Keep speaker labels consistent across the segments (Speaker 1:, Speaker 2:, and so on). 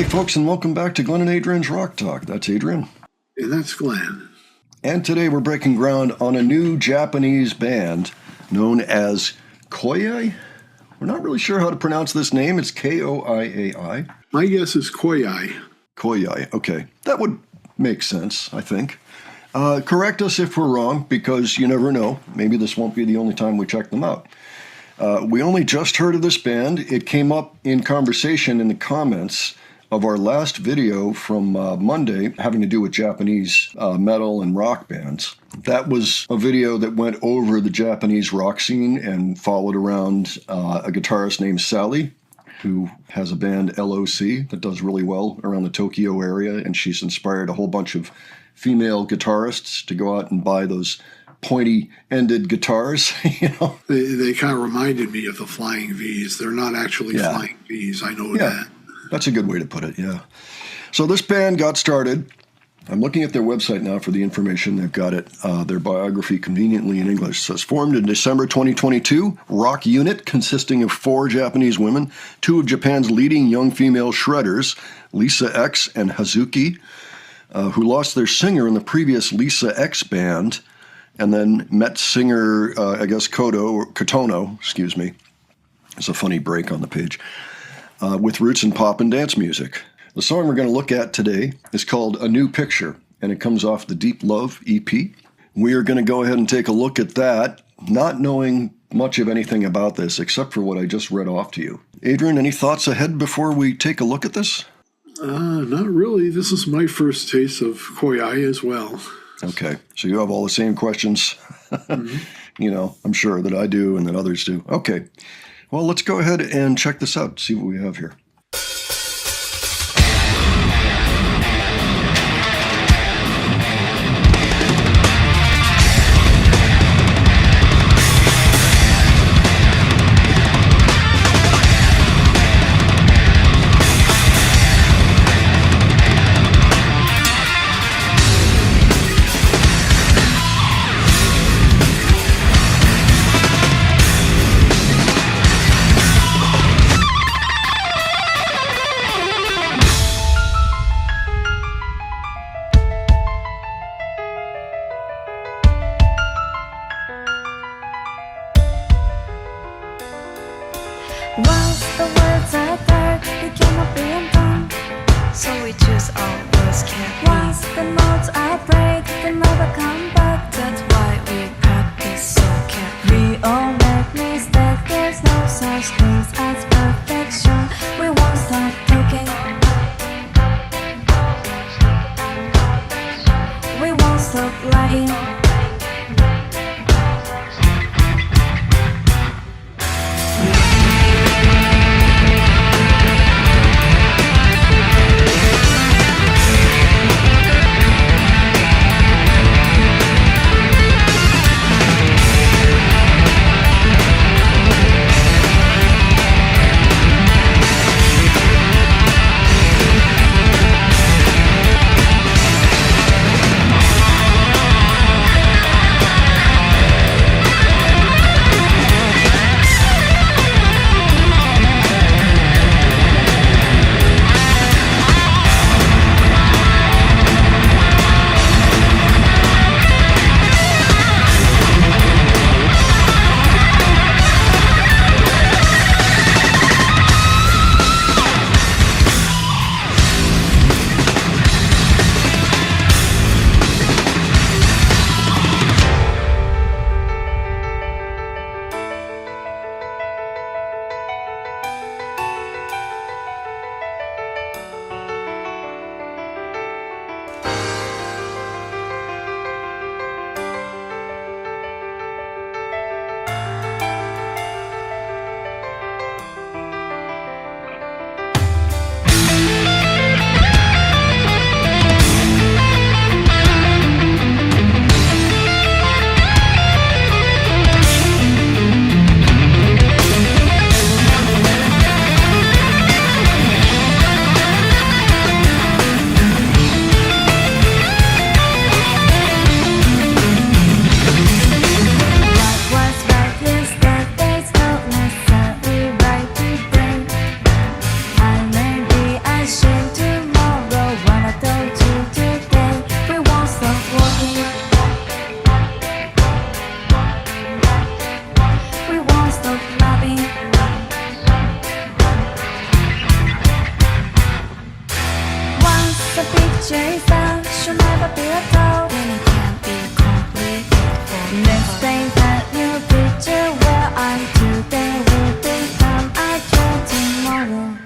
Speaker 1: Hey folks, and welcome back to Glenn and Adrian's Rock Talk. That's Adrian.
Speaker 2: And that's Glenn.
Speaker 1: And today we're breaking ground on a new Japanese band known as KOIAI. We're not really sure how to pronounce this name. It's KOIAI.
Speaker 2: My guess is KOIAI.
Speaker 1: KOIAI, okay. That would make sense, I think. Correct us if we're wrong, because you never know. Maybe this won't be the only time we check them out. We only just heard of this band. It came up in conversation in the comments of our last video from Monday having to do with Japanese metal and rock bands. That was a video that went over the Japanese rock scene and followed around a guitarist named Sally, who has a band LOC that does really well around the Tokyo area, and she's inspired a whole bunch of female guitarists to go out and buy those pointy-ended guitars, you know.
Speaker 2: They kind of reminded me of the Flying V's. They're not actually Flying V's, I know that.
Speaker 1: That's a good way to put it, yeah. So this band got started. I'm looking at their website now for the information. They've got it, their biography conveniently in English. So it's formed in December 2022, rock unit consisting of 4 Japanese women, 2 of Japan's leading young female shredders, Lisa X and Hazuki, who lost their singer in the previous Lisa X band, and then met singer, Kotono, excuse me. There's a funny break on the page. With roots in pop and dance music. The song we're going to look at today is called A New Picture, and it comes off the Deep Love EP. We are going to go ahead and take a look at that, not knowing much of anything about this except for what I just read off to you. Adrian, any thoughts ahead before we take a look at this?
Speaker 2: Not really. This is my first taste of KOIAI as well.
Speaker 1: Okay, so you have all the same questions, you know, I'm sure that I do and that others do. Okay. Well, let's go ahead and check this out, see what we have here.
Speaker 3: Once the words I heard became a being done, so we choose all those can't. Once the notes I break, they never come back. That's why we practice so carefully. We all make mistakes, there's no such thing as perfection. We won't stop talking, we won't stop lying. that should never be a doubt when it can't be completed forever. Next day that new picture where I'm today will become a dream tomorrow.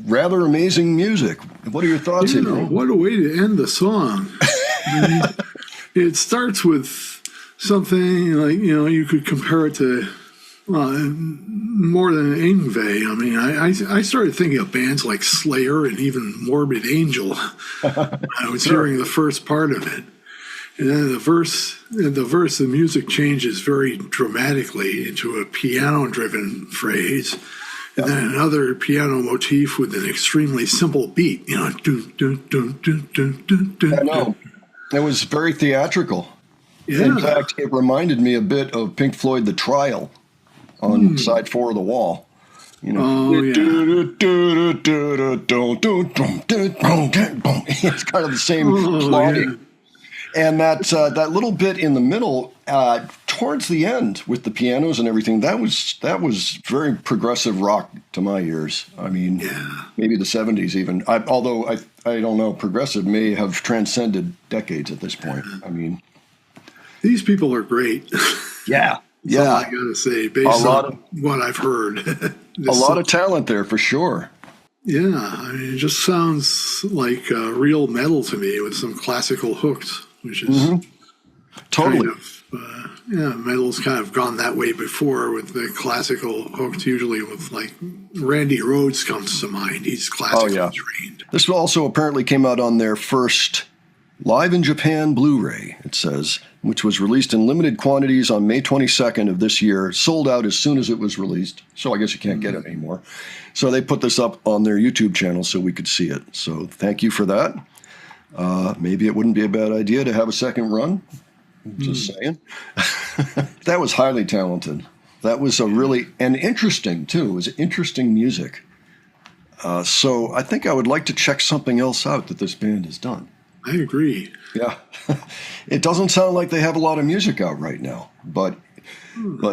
Speaker 1: Rather amazing music. What are your thoughts,
Speaker 2: You know,
Speaker 1: Adrian?
Speaker 2: what a way to end the song. I mean, it starts with something like, you know, you could compare it to more than Yngwie. I mean, I started thinking of bands like Slayer and even Morbid Angel. I was hearing the first part of it. And then the music changes very dramatically into a piano-driven phrase. And then another piano motif with an extremely simple beat, you know. Dun, dun, dun, dun, dun, dun, dun,
Speaker 1: I know. It was very theatrical.
Speaker 2: Yeah.
Speaker 1: In fact, it reminded me a bit of Pink Floyd, The Trial, on side 4 of The Wall. You know,
Speaker 2: Oh, yeah.
Speaker 1: it's kind of the same plotting.
Speaker 2: Yeah.
Speaker 1: And that little bit in the middle, towards the end with the pianos and everything, that was very progressive rock to my ears. I mean, maybe the 70s even. Although I don't know, progressive may have transcended decades at this point. I mean,
Speaker 2: These people are great.
Speaker 1: yeah,
Speaker 2: That's all I gotta say, based on what I've heard.
Speaker 1: A lot of talent there for sure.
Speaker 2: Yeah, I mean, it just sounds like real metal to me with some classical hooks, which is
Speaker 1: Totally.
Speaker 2: kind of, metal's kind of gone that way before with the classical hooks, usually with like Randy Rhoads comes to mind. He's classically trained.
Speaker 1: This also apparently came out on their first Live in Japan Blu-ray, it says, which was released in limited quantities on May 22nd of this year, sold out as soon as it was released. So I guess you can't get it anymore. So they put this up on their YouTube channel so we could see it. So thank you for that. Maybe it wouldn't be a bad idea to have a second run. Just saying. That was highly talented. That was and interesting too. It was interesting music. So I think I would like to check something else out that this band has done.
Speaker 2: I agree.
Speaker 1: Yeah. It doesn't sound like they have a lot of music out right now, but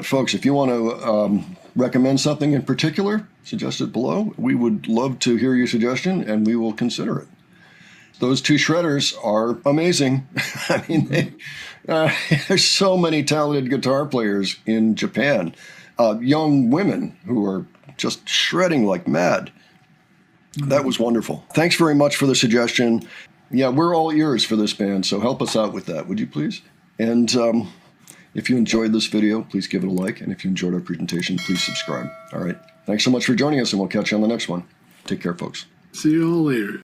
Speaker 1: folks, if you want to recommend something in particular, suggest it below. We would love to hear your suggestion and we will consider it. Those two shredders are amazing. I mean, there's so many talented guitar players in Japan, young women who are just shredding like mad. That was wonderful. Thanks very much for the suggestion. Yeah, we're all ears for this band, so help us out with that, would you please? And if you enjoyed this video, please give it a like. And if you enjoyed our presentation, please subscribe. All right. Thanks so much for joining us, and we'll catch you on the next one. Take care, folks.
Speaker 2: See you all later.